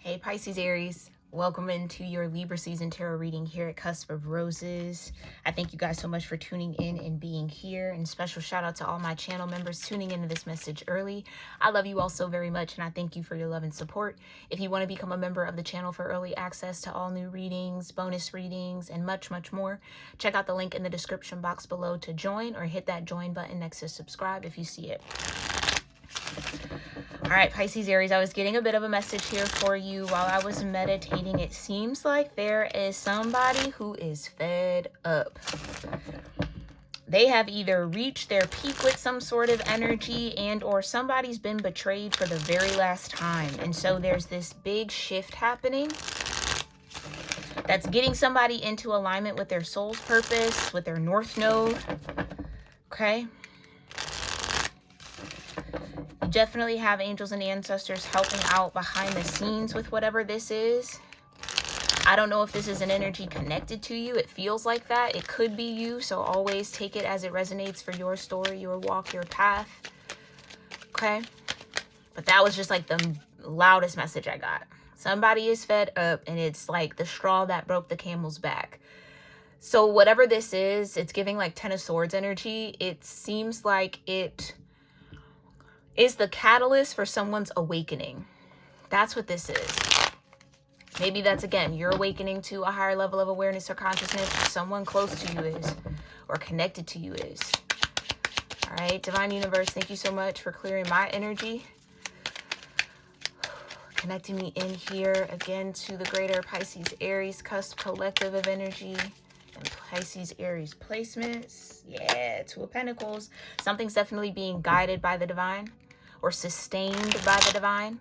Hey Pisces Aries, welcome into your Libra season tarot reading here at Cusp of Roses. I thank you guys so much for tuning in and being here, and special shout out to all my channel members tuning into this message early. I love you all so very much, and I thank you for your love and support. If you want to become a member of the channel for early access to all new readings, bonus readings, and much more, check out the link in the description box below to join, or hit that join button next to subscribe if you see it. All right, Pisces Aries, I was getting a bit of a message here for you while I was meditating. It seems like there is somebody who is fed up. They have either reached their peak with some sort of energy, and or somebody's been betrayed for the very last time. And so there's this big shift happening that's getting somebody into alignment with their soul's purpose, with their north node. Okay. Definitely have angels and ancestors helping out behind the scenes with whatever this is. I don't know if this is an energy connected to you. It feels like that. It could be you, so always take it as it resonates for your story, your walk, your path. Okay? But that was just like the loudest message I got. Somebody is fed up, and it's like the straw that broke the camel's back. So whatever this is, it's giving like Ten of Swords energy. It seems like it is the catalyst for someone's awakening. That's what this is. Maybe that's, again, you're awakening to a higher level of awareness or consciousness. Someone close to you is, or connected to you is. All right, Divine Universe, thank you so much for clearing my energy. Connecting me in here again to the greater Pisces Aries cusp collective of energy. And Pisces Aries placements. Yeah, Two of Pentacles. Something's definitely being guided by the divine, or sustained by the divine.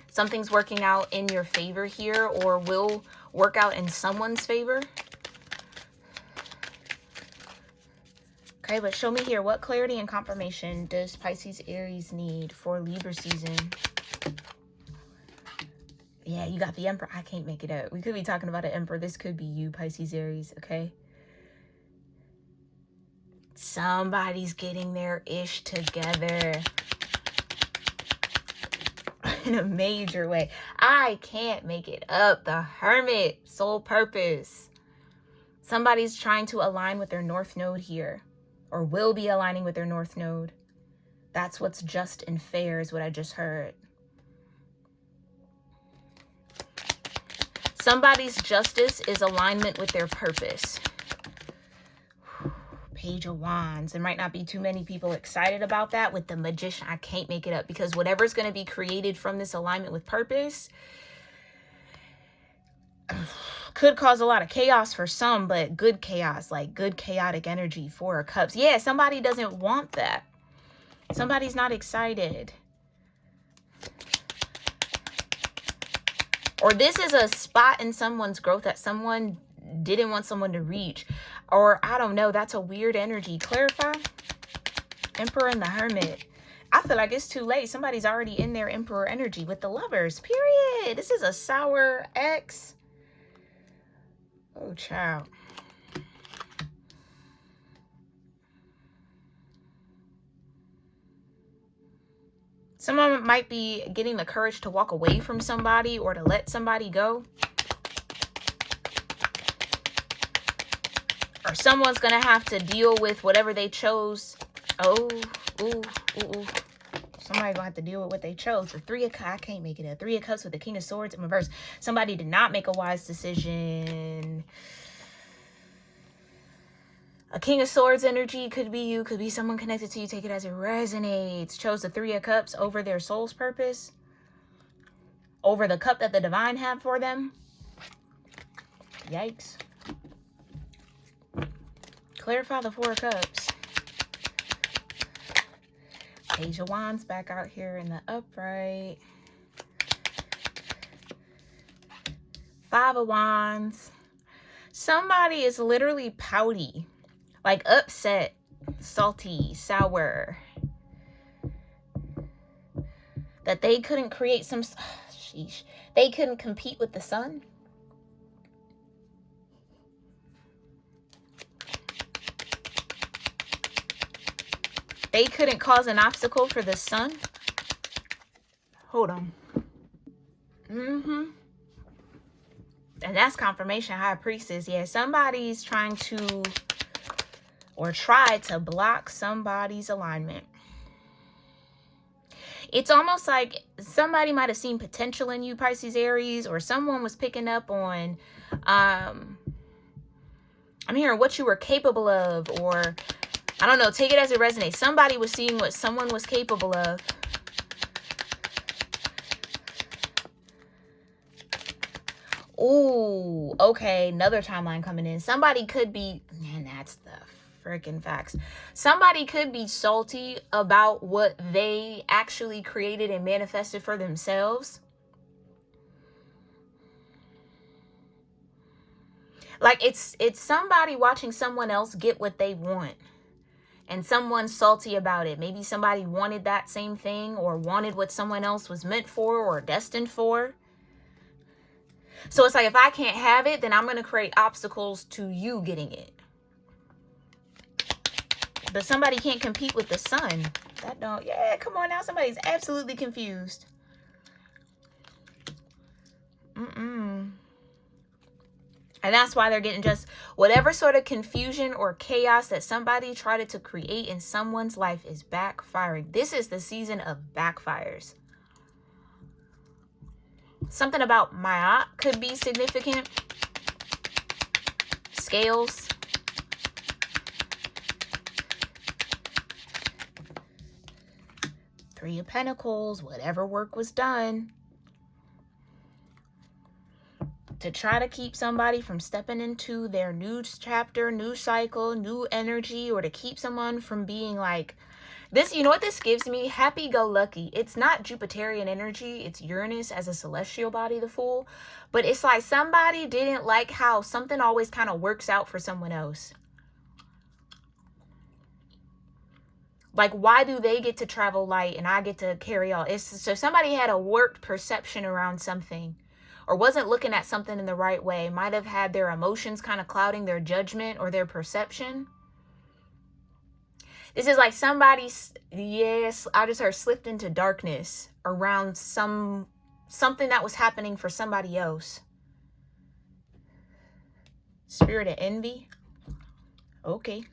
Something's working out in your favor here, or will work out in someone's favor. Okay, but show me here, what clarity and confirmation does Pisces Aries need for Libra season? Yeah, you got the Emperor. I can't make it up. We could be talking about an Emperor. This could be you, Pisces Aries, okay? Somebody's getting their ish together in a major way. I can't make it up. The Hermit, soul purpose. Somebody's trying to align with their north node here, or will be aligning with their north node. That's what's just and fair is what I just heard. Somebody's justice is alignment with their purpose. Page of Wands. There might not be too many people excited about that. With the Magician, I can't make it up, because whatever's going to be created from this alignment with purpose could cause a lot of chaos for some, but good chaos, like good chaotic energy. Four of Cups. Yeah, somebody doesn't want that. Somebody's not excited. Or this is a spot in someone's growth that someone didn't want someone to reach. Or I don't know, that's a weird energy. Clarify. Emperor and the Hermit. I feel like it's too late. Somebody's already in their Emperor energy with the Lovers, period. This is a sour ex. Oh, child. Someone might be getting the courage to walk away from somebody, or to let somebody go. Or someone's going to have to deal with whatever they chose. Oh, ooh. Somebody going to have to deal with what they chose. The Three of Cups, I can't make it up. Three of Cups with the King of Swords in reverse. Somebody did not make a wise decision. A King of Swords energy could be you, could be someone connected to you. Take it as it resonates. Chose the Three of Cups over their soul's purpose. Over the cup that the divine had for them. Yikes. Clarify the Four of Cups. Page of Wands back out here in the upright. Five of Wands. Somebody is literally pouty. Like upset, salty, sour. That they couldn't create some... sheesh. They couldn't compete with the sun. They couldn't cause an obstacle for the sun. Hold on. And that's confirmation, High Priestess. Yeah, somebody's trying to, or tried to block somebody's alignment. It's almost like somebody might have seen potential in you, Pisces, Aries, or someone was picking up on, I'm hearing what you were capable of, or I don't know, take it as it resonates. Somebody was seeing what someone was capable of. Ooh, okay, another timeline coming in. Somebody could be, man, that's the freaking facts. Somebody could be salty about what they actually created and manifested for themselves. Like it's somebody watching someone else get what they want, and someone's salty about it. Maybe somebody wanted that same thing, or wanted what someone else was meant for or destined for. So it's like, if I can't have it, then I'm going to create obstacles to you getting it. But somebody can't compete with the sun. That don't, yeah, come on now. Somebody's absolutely confused. And that's why they're getting just whatever sort of confusion or chaos that somebody tried to create in someone's life is backfiring. This is the season of backfires. Something about Ma'at could be significant. Scales. Three of Pentacles. Whatever work was done to try to keep somebody from stepping into their new chapter, new cycle, new energy, or to keep someone from being like this. You know what this gives me? Happy-go-lucky. It's not Jupiterian energy. It's Uranus as a celestial body, the Fool. But it's like somebody didn't like how something always kind of works out for someone else. Like, why do they get to travel light and I get to carry all? So somebody had a warped perception around something, or wasn't looking at something in the right way. Might have had their emotions kind of clouding their judgment or their perception. This is like somebody's, yes, I just heard, slipped into darkness around something that was happening for somebody else. Spirit of envy. Okay.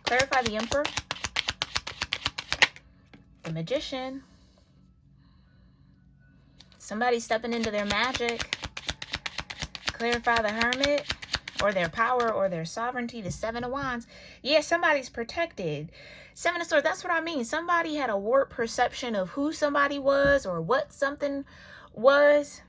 Clarify the Emperor. The Magician. Somebody stepping into their magic. Clarify the Hermit, or their power, or their sovereignty. The Seven of Wands. Yeah, somebody's protected. Seven of Swords, that's what I mean. Somebody had a warped perception of who somebody was, or what something was.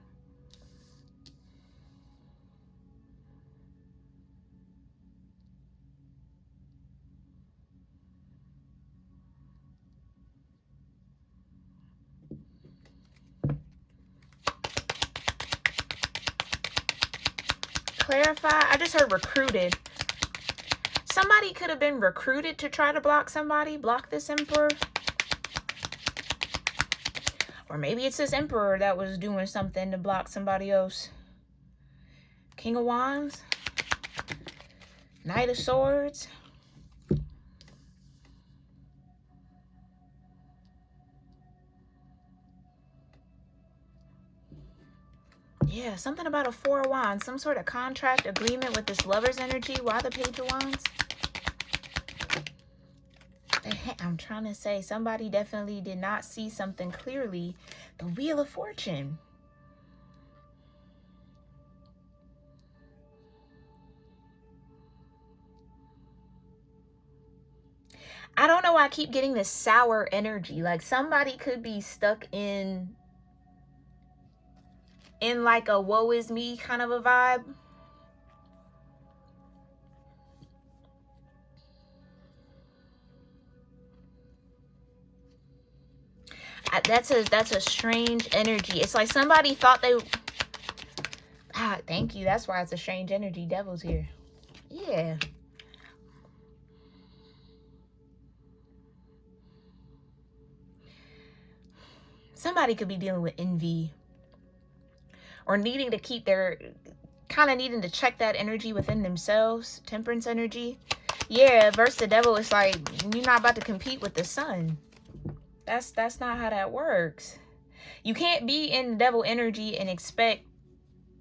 Clarify. I just heard recruited. Somebody could have been recruited to try to block somebody. Block this Emperor. Or maybe it's this Emperor that was doing something to block somebody else. King of Wands. Knight of Swords. Yeah, something about a Four of Wands. Some sort of contract agreement with this Lover's energy. Why the Page of Wands? I'm trying to say, somebody definitely did not see something clearly. The Wheel of Fortune. I don't know why I keep getting this sour energy. Like somebody could be stuck in like a woe is me kind of a vibe. That's a strange energy. It's like somebody thought they... thank you. That's why it's a strange energy. Devil's here. Yeah. Somebody could be dealing with envy, or needing to keep their kind of needing to check that energy within themselves. Temperance energy. Yeah, versus the devil, it's like, you're not about to compete with the sun. That's not how that works. You can't be in devil energy and expect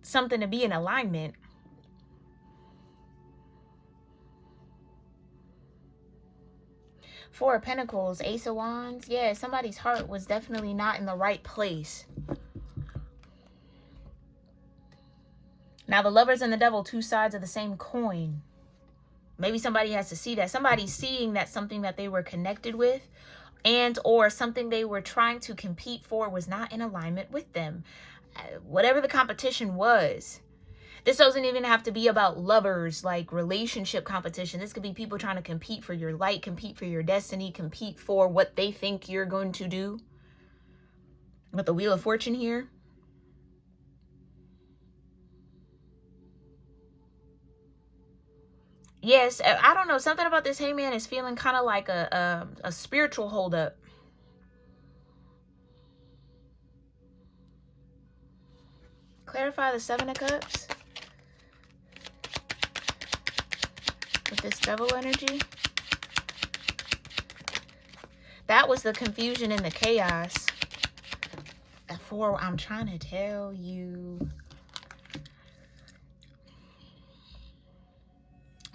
something to be in alignment. Four of Pentacles, Ace of Wands. Yeah, somebody's heart was definitely not in the right place. Now, the Lovers and the Devil, two sides of the same coin. Maybe somebody has to see that. Somebody's seeing that something that they were connected with and or something they were trying to compete for was not in alignment with them. Whatever the competition was. This doesn't even have to be about lovers, like relationship competition. This could be people trying to compete for your light, compete for your destiny, compete for what they think you're going to do. With the Wheel of Fortune here. Yes, I don't know. Something about this Hangman is feeling kind of like a spiritual holdup. Clarify the Seven of Cups. With this devil energy. That was the confusion and the chaos. I'm trying to tell you.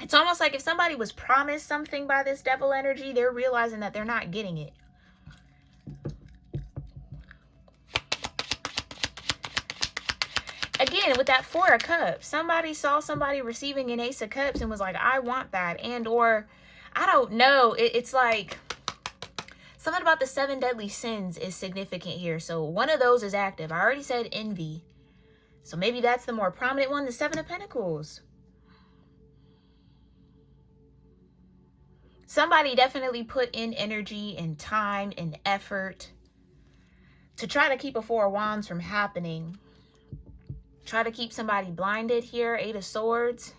It's almost like if somebody was promised something by this devil energy, they're realizing that they're not getting it. Again, with that Four of Cups, somebody saw somebody receiving an Ace of Cups and was like, I want that. And or, I don't know. It's like, something about the 7 deadly sins is significant here. So one of those is active. I already said envy. So maybe that's the more prominent one, the 7 of Pentacles. Somebody definitely put in energy and time and effort to try to keep a Four of Wands from happening. Try to keep somebody blinded here, 8 of Swords.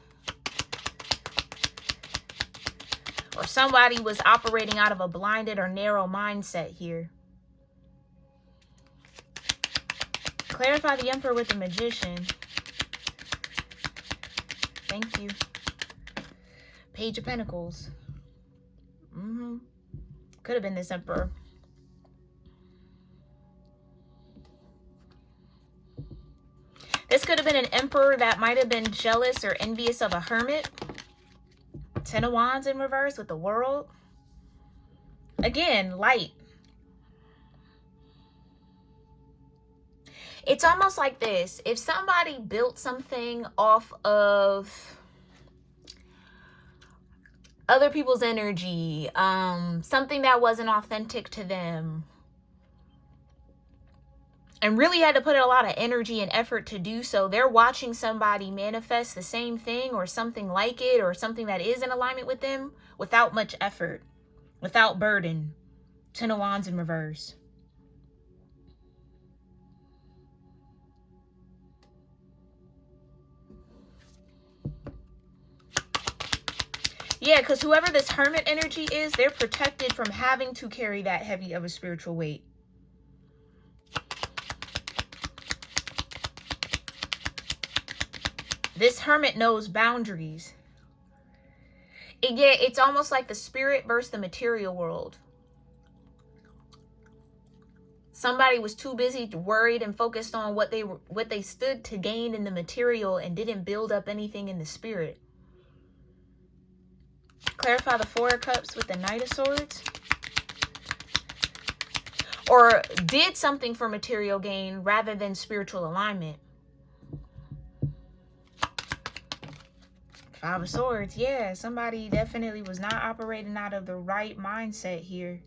Or somebody was operating out of a blinded or narrow mindset here. Clarify the Emperor with the Magician. Thank you. Page of Pentacles. Could have been this Emperor. This could have been an Emperor that might have been jealous or envious of a Hermit. 10 of Wands in reverse with the World. Again, light. It's almost like this. If somebody built something off of other people's energy, something that wasn't authentic to them, and really had to put in a lot of energy and effort to do so, they're watching somebody manifest the same thing or something like it or something that is in alignment with them without much effort, without burden. 10 of Wands in reverse. Yeah, because whoever this Hermit energy is, they're protected from having to carry that heavy of a spiritual weight. This Hermit knows boundaries. It's almost like the spirit versus the material world. Somebody was too busy, worried, and focused on what they stood to gain in the material and didn't build up anything in the spirit. Clarify the Four of Cups with the Knight of Swords. Or did something for material gain rather than spiritual alignment. 5 of Swords. Yeah, somebody definitely was not operating out of the right mindset here.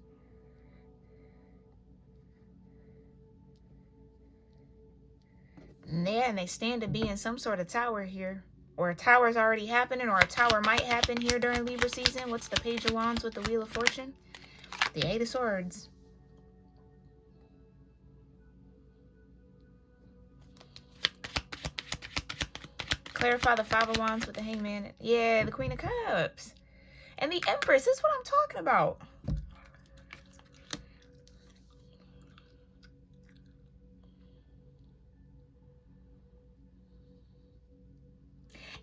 Yeah, and they stand to be in some sort of tower here. Or a tower's already happening, or a tower might happen here during Libra season. What's the Page of Wands with the Wheel of Fortune? The 8 of Swords. Clarify the 5 of Wands with the Hangman. Yeah, the Queen of Cups. And the Empress. This is what I'm talking about.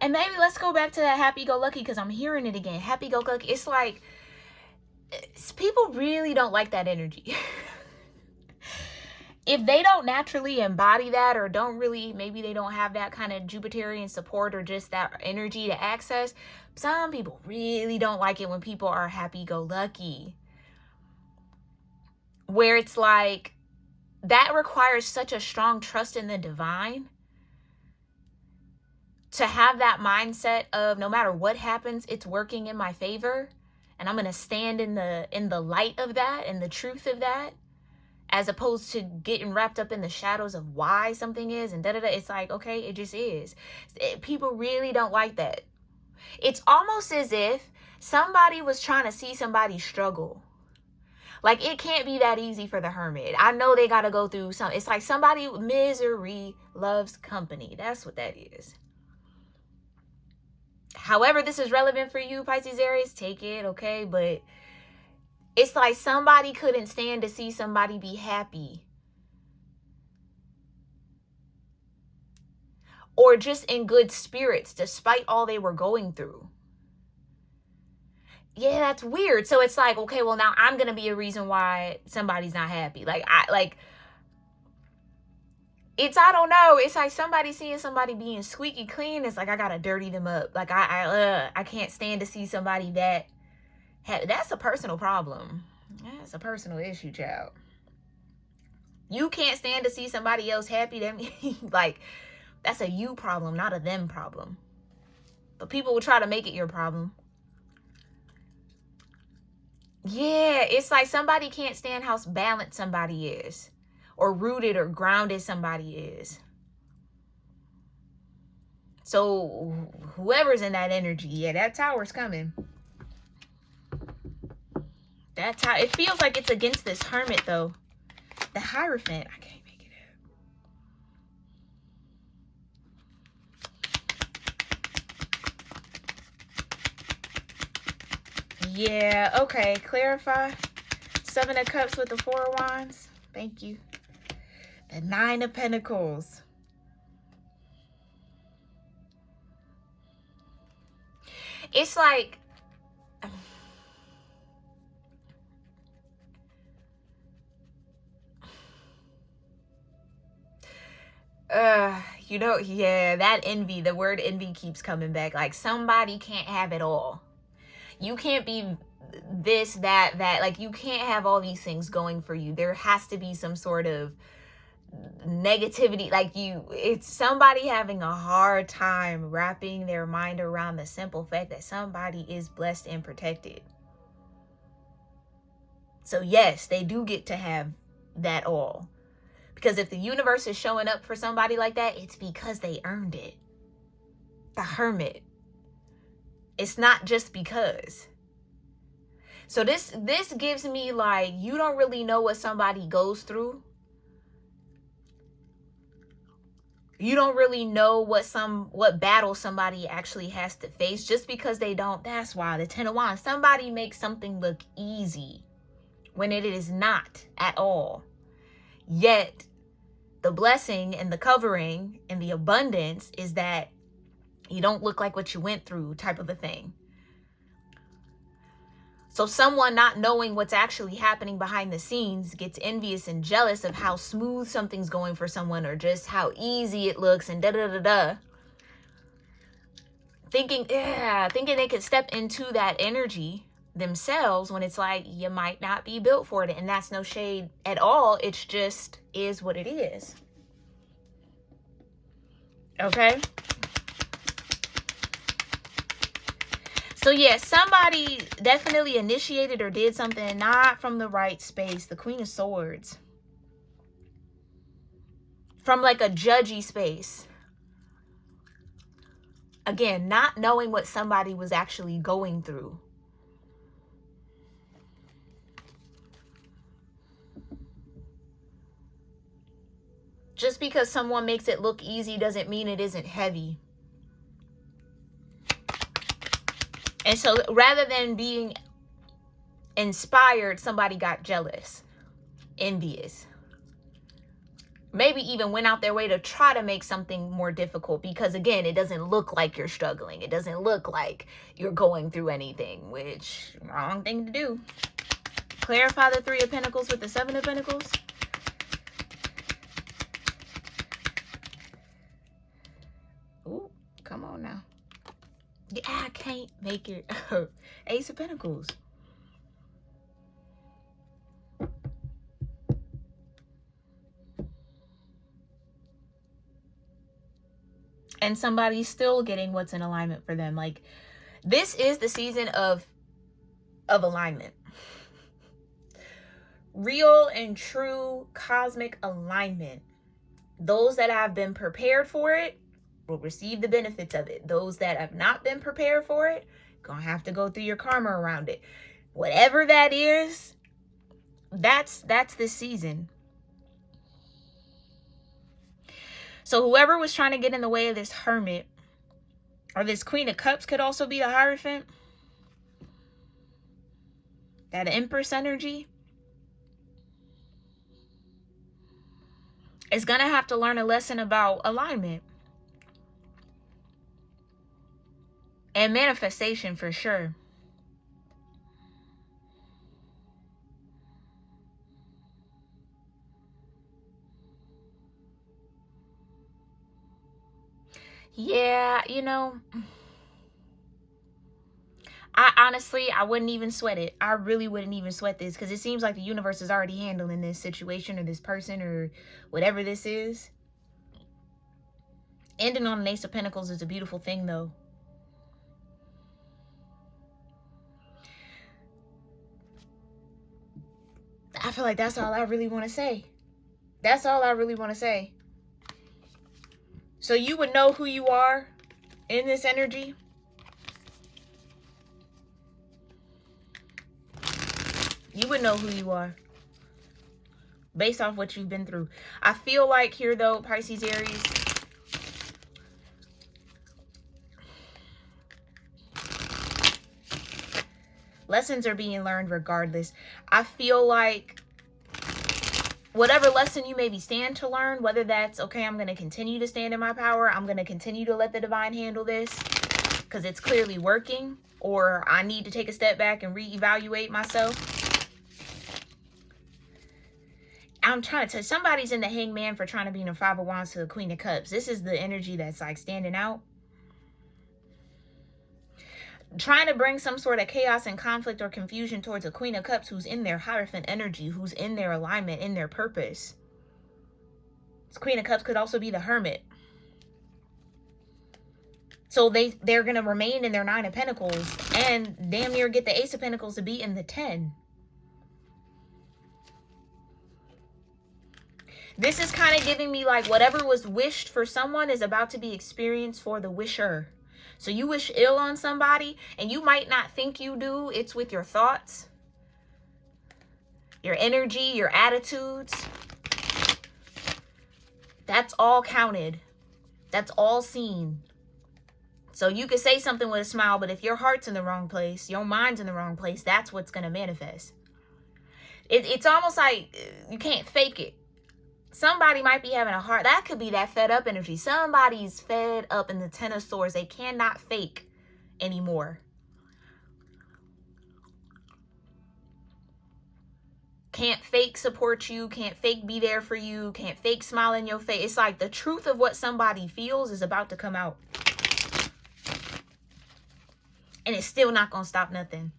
And maybe let's go back to that happy-go-lucky, because I'm hearing it again. Happy-go-lucky. It's like, people really don't like that energy. If they don't naturally embody that, or don't really, maybe they don't have that kind of Jupiterian support or just that energy to access, some people really don't like it when people are happy-go-lucky. Where it's like, that requires such a strong trust in the divine. To have that mindset of no matter what happens, it's working in my favor. And I'm going to stand in the light of that and the truth of that. As opposed to getting wrapped up in the shadows of why something is and da-da-da. It's like, okay, it just is. People really don't like that. It's almost as if somebody was trying to see somebody struggle. Like, it can't be that easy for the hermit. I know they got to go through something. It's like somebody, misery loves company. That's what that is. However this is relevant for you, Pisces-Aries, take it, okay? But it's like somebody couldn't stand to see somebody be happy. Or just in good spirits, despite all they were going through. Yeah, that's weird. So it's like, okay, well, now I'm going to be a reason why somebody's not happy. It's, I don't know. It's like somebody seeing somebody being squeaky clean. It's like, I got to dirty them up. Like, I can't stand to see somebody that. That's a personal problem. That's a personal issue, child. You can't stand to see somebody else happy. That means, like, that's a you problem, not a them problem. But people will try to make it your problem. Yeah, it's like somebody can't stand how balanced somebody is. Or rooted or grounded somebody is. So whoever's in that energy, yeah, that tower's coming. That's how it feels like. It's against this hermit though. The Hierophant. I can't make it up. Yeah, okay. Clarify. 7 of Cups with the 4 of Wands. Thank you. The 9 of Pentacles. It's like, you know, yeah, that envy, the word envy keeps coming back. Like, somebody can't have it all. You can't be this, that. Like, you can't have all these things going for you. There has to be some sort of negativity. Like, it's somebody having a hard time wrapping their mind around the simple fact that somebody is blessed and protected. So yes, they do get to have that all. Because if the universe is showing up for somebody like that, it's because they earned it. The Hermit. It's not just because. So this gives me, like, you don't really know what somebody goes through. You don't really know what battle somebody actually has to face. Just because they don't, that's why the 10 of Wands. Somebody makes something look easy when it is not at all. Yet the blessing and the covering and the abundance is that you don't look like what you went through, type of a thing. So someone not knowing what's actually happening behind the scenes gets envious and jealous of how smooth something's going for someone, or just how easy it looks, and thinking they could step into that energy themselves, when it's like, you might not be built for it. And that's no shade at all. It's just is what it is. Okay. So yeah, somebody definitely initiated or did something not from the right space. The Queen of Swords. From like a judgy space. Again, not knowing what somebody was actually going through. Just because someone makes it look easy doesn't mean it isn't heavy. And so rather than being inspired, somebody got jealous, envious. maybe even went out their way to try to make something more difficult, because again, it doesn't look like you're struggling. It doesn't look like you're going through anything, which wrong thing to do. Clarify the Three of Pentacles with the Seven of Pentacles. Ooh, come on now. Yeah, I can't make it. Ace of Pentacles. And somebody's still getting what's in alignment for them. Like, this is the season of alignment. Real and true cosmic alignment. Those that have been prepared for it will receive the benefits of it. Those that have not been prepared for it, gonna have to go through your karma around it. Whatever that is, that's this season. So whoever was trying to get in the way of this Hermit, or this Queen of Cups, could also be the Hierophant. That Empress energy is going to have to learn a lesson about alignment. And manifestation for sure. Yeah, you know, I wouldn't even sweat it. I really wouldn't even sweat this, because it seems like the universe is already handling this situation or this person or whatever this is. Ending on an Ace of Pentacles is a beautiful thing, though. I feel like that's all I really want to say. That's all I really want to say. So you would know who you are in this energy. You would know who you are based off what you've been through. I feel like here, though, Pisces, Aries, lessons are being learned regardless. I feel like whatever lesson you maybe stand to learn, whether that's, okay, I'm going to continue to stand in my power, I'm going to continue to let the divine handle this because it's clearly working, or I need to take a step back and reevaluate myself. I'm trying to, somebody's in the Hangman for trying to be in the Five of Wands to the Queen of Cups. This is the energy that's like standing out. Trying to bring some sort of chaos and conflict or confusion towards a Queen of Cups who's in their Hierophant energy, who's in their alignment, in their purpose. This Queen of Cups could also be the Hermit. So they're going to remain in their Nine of Pentacles and damn near get the Ace of Pentacles to be in the 10. This is kind of giving me like whatever was wished for someone is about to be experienced for the wisher. So you wish ill on somebody and you might not think you do. It's with your thoughts, your energy, your attitudes. That's all counted. That's all seen. So you could say something with a smile, but if your heart's in the wrong place, your mind's in the wrong place, that's what's going to manifest. It's almost like you can't fake it. Somebody might be having a heart. That could be that fed up energy. Somebody's fed up in the Ten of Swords. They cannot fake anymore. Can't fake support you. Can't fake be there for you. Can't fake smile in your face. It's like the truth of what somebody feels is about to come out. And it's still not going to stop nothing.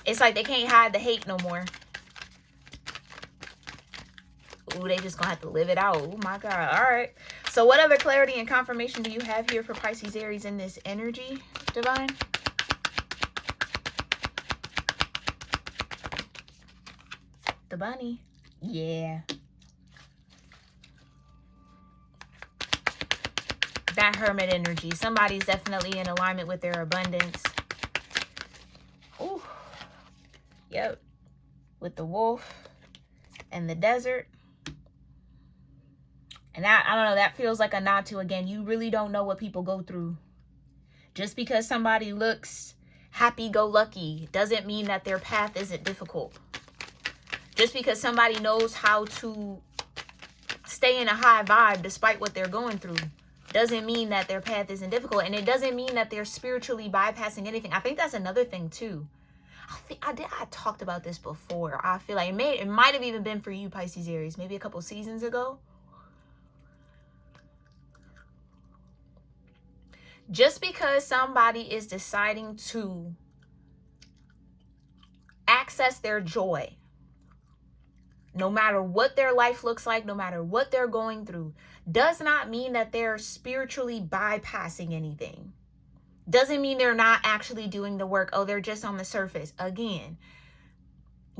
It's like they can't hide the hate no more. Ooh, they just gonna have to live it out. Oh my God. All right. So what other clarity and confirmation do you have here for Pisces, Aries in this energy, Divine? The bunny. Yeah. That Hermit energy. Somebody's definitely in alignment with their abundance. Ooh. Yep. With the wolf and the desert. And that, I don't know, that feels like a nod to, again, you really don't know what people go through. Just because somebody looks happy-go-lucky doesn't mean that their path isn't difficult. Just because somebody knows how to stay in a high vibe despite what they're going through doesn't mean that their path isn't difficult. And it doesn't mean that they're spiritually bypassing anything. I think that's another thing too. I talked about this before. I feel like it might have even been for you, Pisces Aries, maybe a couple seasons ago. Just because somebody is deciding to access their joy, no matter what their life looks like, no matter what they're going through, does not mean that they're spiritually bypassing anything. Doesn't mean they're not actually doing the work. Oh, they're just on the surface. Again,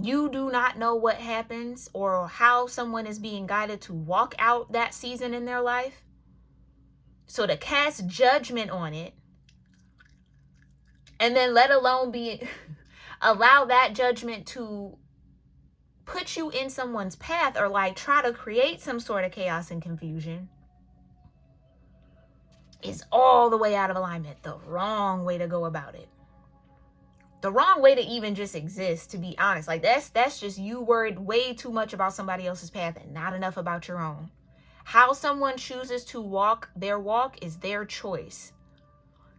you do not know what happens or how someone is being guided to walk out that season in their life. So to cast judgment on it, and then let alone allow that judgment to put you in someone's path or like try to create some sort of chaos and confusion, is all the way out of alignment. The wrong way to go about it. The wrong way to even just exist, to be honest. Like that's just you worried way too much about somebody else's path and not enough about your own. How someone chooses to walk their walk is their choice.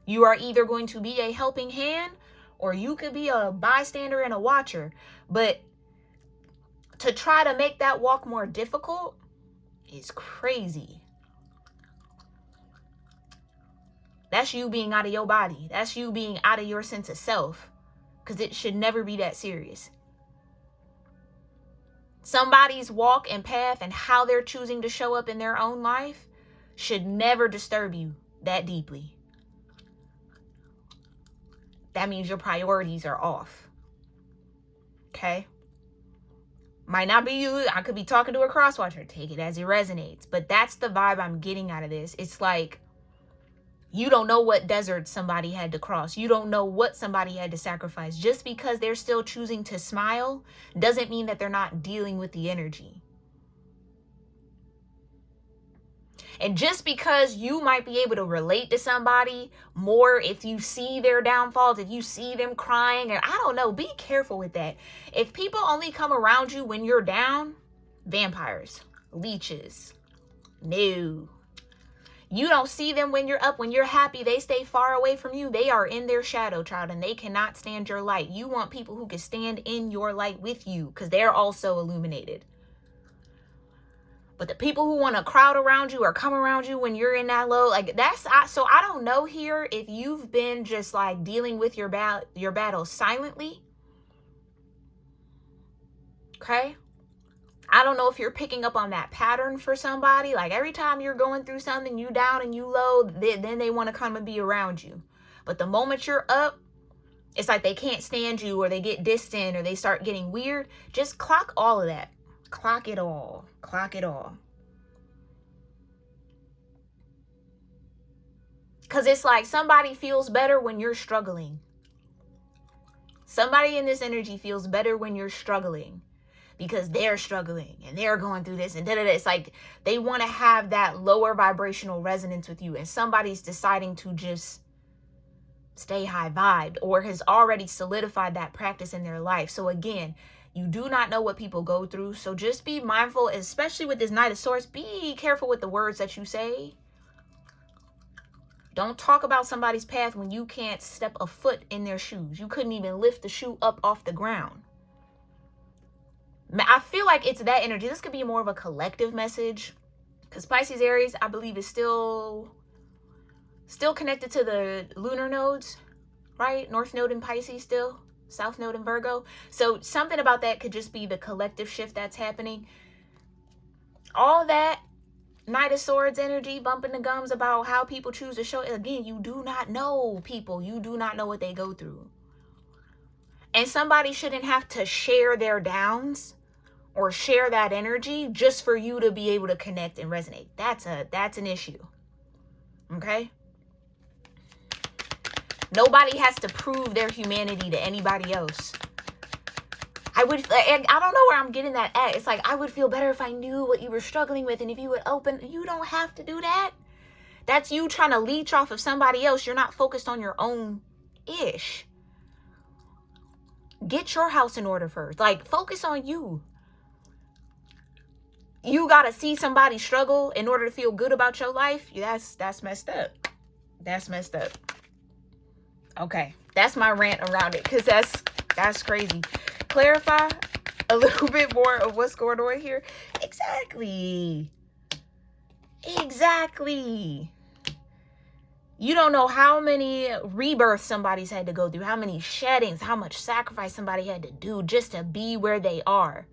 You are either going to be a helping hand or you could be a bystander and a watcher. But to try to make that walk more difficult is crazy. That's you being out of your body. That's you being out of your sense of self. Because it should never be that serious. Somebody's walk and path and how they're choosing to show up in their own life should never disturb you that deeply. That means your priorities are off. Okay? Might not be you. I could be talking to a cross-watcher. Take it as it resonates. But that's the vibe I'm getting out of this. It's like you don't know what desert somebody had to cross. You don't know what somebody had to sacrifice. Just because they're still choosing to smile doesn't mean that they're not dealing with the energy. And just because you might be able to relate to somebody more if you see their downfalls, if you see them crying, or I don't know, be careful with that. If people only come around you when you're down, vampires, leeches, no. You don't see them when you're up. When you're happy, they stay far away from you. They are in their shadow, child, and they cannot stand your light. You want people who can stand in your light with you because they're also illuminated. But the people who want to crowd around you or come around you when you're in that low, like so I don't know here if you've been just like dealing with your battle silently. Okay? I don't know if you're picking up on that pattern for somebody. Like every time you're going through something, you down and you low, then they want to come and be around you. But the moment you're up, it's like they can't stand you or they get distant or they start getting weird. Just clock all of that. Clock it all. Clock it all. Because it's like somebody feels better when you're struggling. Somebody in this energy feels better when you're struggling. Because they're struggling and they're going through this and da-da-da. It's like they want to have that lower vibrational resonance with you. And somebody's deciding to just stay high vibed or has already solidified that practice in their life. So again, you do not know what people go through. So just be mindful, especially with this Knight of Swords. Be careful with the words that you say. Don't talk about somebody's path when you can't step a foot in their shoes. You couldn't even lift the shoe up off the ground. I feel like it's that energy. This could be more of a collective message because Pisces Aries, I believe, is still connected to the lunar nodes, right? North node in Pisces still, south node in Virgo. So something about that could just be the collective shift that's happening. All that Knight of Swords energy, bumping the gums about how people choose to show. Again, you do not know people. You do not know what they go through. And somebody shouldn't have to share their downs or share that energy just for you to be able to connect and resonate. That's an issue. Okay? Nobody has to prove their humanity to anybody else. I don't know where I'm getting that at. It's like, I would feel better if I knew what you were struggling with and if you would open. You don't have to do that. That's you trying to leech off of somebody else. You're not focused on your own ish. Get your house in order first. Like, focus on you. you gotta see somebody struggle in order to feel good about your life. That's messed up. That's messed up. Okay, that's my rant around it, because that's crazy. Clarify a little bit more of what's going on here. Exactly. You don't know how many rebirths somebody's had to go through, how many sheddings, how much sacrifice somebody had to do just to be where they are.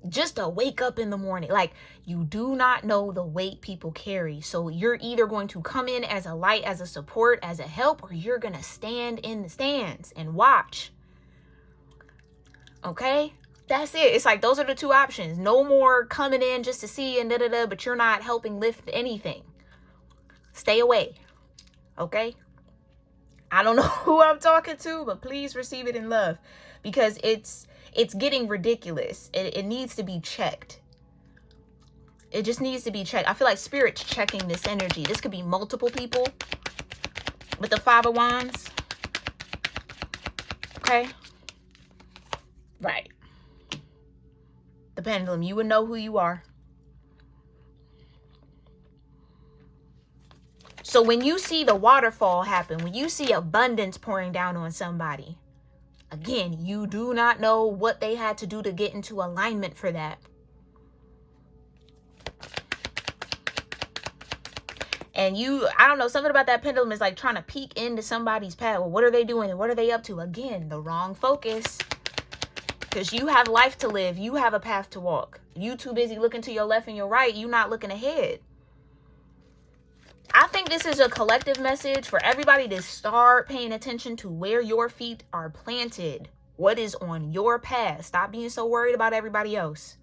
Just to wake up in the morning. Like, you do not know the weight people carry. So you're either going to come in as a light, as a support, as a help, or you're going to stand in the stands and watch. Okay? That's it. It's like, those are the two options. No more coming in just to see and da-da-da, but you're not helping lift anything. Stay away. Okay? I don't know who I'm talking to, but please receive it in love, because it's getting ridiculous. It needs to be checked. It just needs to be checked. I feel like Spirit's checking this energy. This could be multiple people with the Five of Wands. Okay? Right. The pendulum. You would know who you are. So when you see the waterfall happen, when you see abundance pouring down on somebody, again, you do not know what they had to do to get into alignment for that. And I don't know, something about that pendulum is like trying to peek into somebody's path. Well, what are they doing and what are they up to? Again, the wrong focus. Because you have life to live. You have a path to walk. You too busy looking to your left and your right. You not looking ahead. I think this is a collective message for everybody to start paying attention to where your feet are planted. What is on your path. Stop being so worried about everybody else.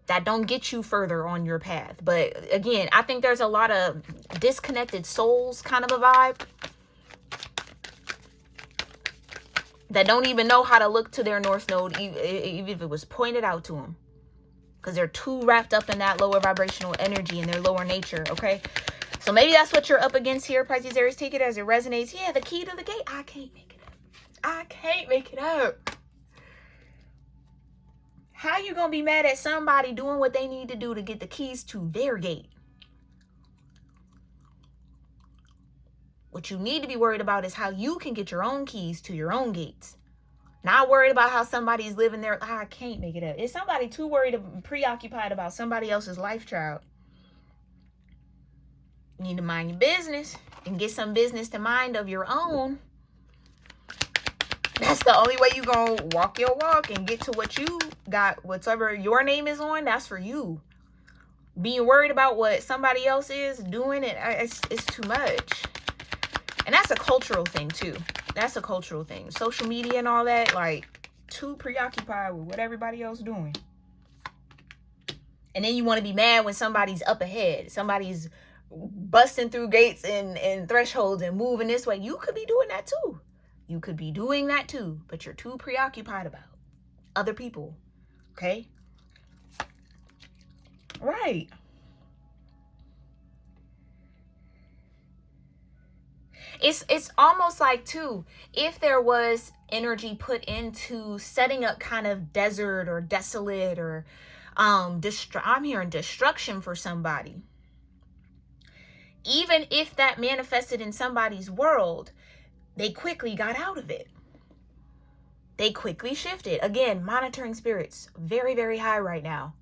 That don't get you further on your path. But again, I think there's a lot of disconnected souls kind of a vibe. That don't even know how to look to their north node, even if it was pointed out to them. Because they're too wrapped up in that lower vibrational energy and their lower nature, okay? So maybe that's what you're up against here, Pisces, Aries. Take it as it resonates. Yeah, the key to the gate. I can't make it up. I can't make it up. How you going to be mad at somebody doing what they need to do to get the keys to their gate? What you need to be worried about is how you can get your own keys to your own gates. Not worried about how somebody's living their... I can't make it up. Is somebody too worried and preoccupied about somebody else's life, child? You need to mind your business and get some business to mind of your own. That's the only way you're going to walk your walk and get to what you got. Whatever your name is on, that's for you. Being worried about what somebody else is doing, it's too much. And that's a cultural thing, too. That's a cultural thing. Social media and all that, like, too preoccupied with what everybody else doing. And then you want to be mad when somebody's up ahead. Somebody's busting through gates and thresholds and moving this way. You could be doing that, too. You could be doing that, too. But you're too preoccupied about other people. Okay? Right. It's almost like, too, if there was energy put into setting up kind of desert or desolate or I'm hearing destruction for somebody. Even if that manifested in somebody's world, they quickly got out of it. They quickly shifted. Again, monitoring spirits, very, very high right now.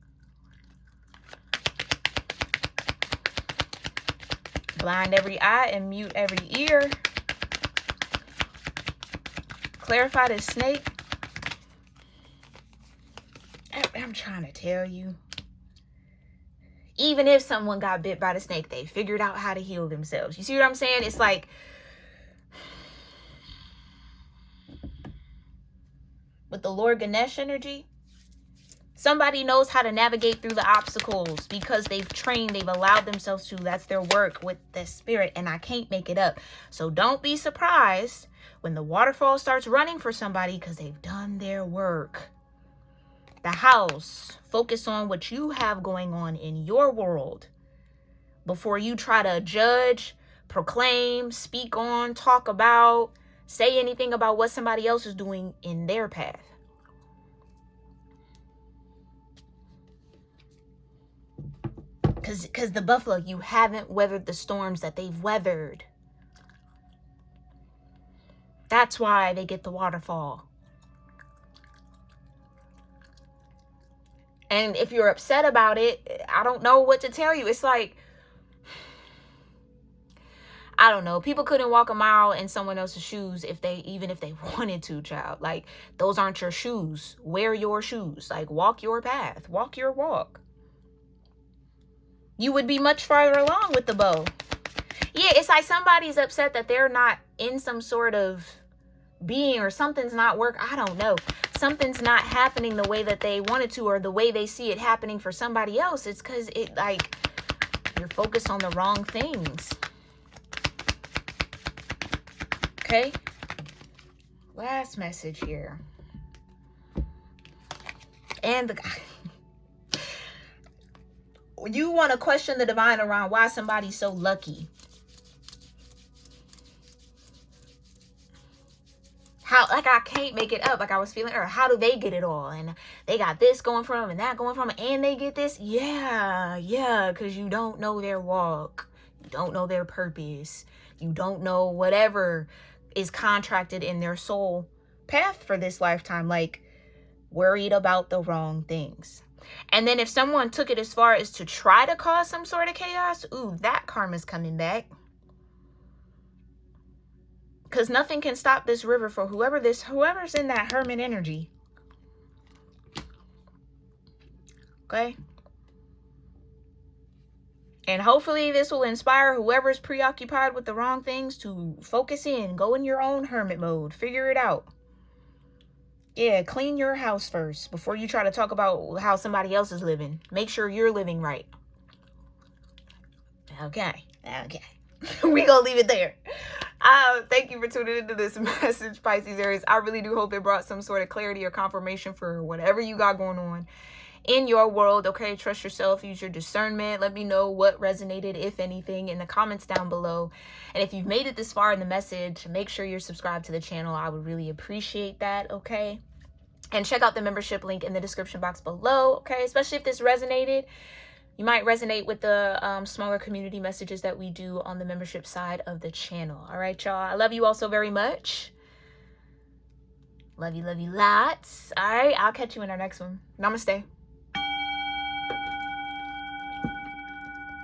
Blind every eye and mute every ear. Clarify the snake. I'm trying to tell you. Even if someone got bit by the snake, they figured out how to heal themselves. You see what I'm saying? It's like, with the Lord Ganesh energy, somebody knows how to navigate through the obstacles because they've trained, they've allowed themselves to. That's their work with the spirit, and I can't make it up. So don't be surprised when the waterfall starts running for somebody because they've done their work. The house, focus on what you have going on in your world before you try to judge, proclaim, speak on, talk about, say anything about what somebody else is doing in their path. Because the buffalo, you haven't weathered the storms that they've weathered. That's why they get the waterfall. And if you're upset about it, I don't know what to tell you. It's like, I don't know. People couldn't walk a mile in someone else's shoes even if they wanted to, child. Like, those aren't your shoes. Wear your shoes. Like, walk your path. Walk your walk. You would be much farther along with the bow. Yeah, it's like somebody's upset that they're not in some sort of being, or something's not working. I don't know. Something's not happening the way that they wanted to, or the way they see it happening for somebody else. It's because you're focused on the wrong things. Okay, last message here. And the guy, you want to question the divine around why somebody's so lucky. How, like, I can't make it up. Like I was feeling, or how do they get it all? And they got this going from them and that going from them, and they get this. Yeah, because you don't know their walk. You don't know their purpose. You don't know whatever is contracted in their soul path for this lifetime, like worried about the wrong things. And then if someone took it as far as to try to cause some sort of chaos, ooh, that karma's coming back. Because nothing can stop this river for whoever's in that hermit energy. Okay? And hopefully this will inspire whoever's preoccupied with the wrong things to focus in. Go in your own hermit mode. Figure it out. Yeah, clean your house first before you try to talk about how somebody else is living. Make sure you're living right. Okay. We gonna leave it there. Thank you for tuning into this message, Pisces Aries. I really do hope it brought some sort of clarity or confirmation for whatever you got going on in your world. Okay, trust yourself, use your discernment. Let me know what resonated, if anything, in the comments down below. And if you've made it this far in the message, make sure you're subscribed to the channel. I would really appreciate that. Okay, and check out the membership link in the description box below. Okay, especially if this resonated, you might resonate with the smaller community messages that we do on the membership side of the channel. All right, y'all, I love you all so very much. Love you lots. All right, I'll catch you in our next one. Namaste.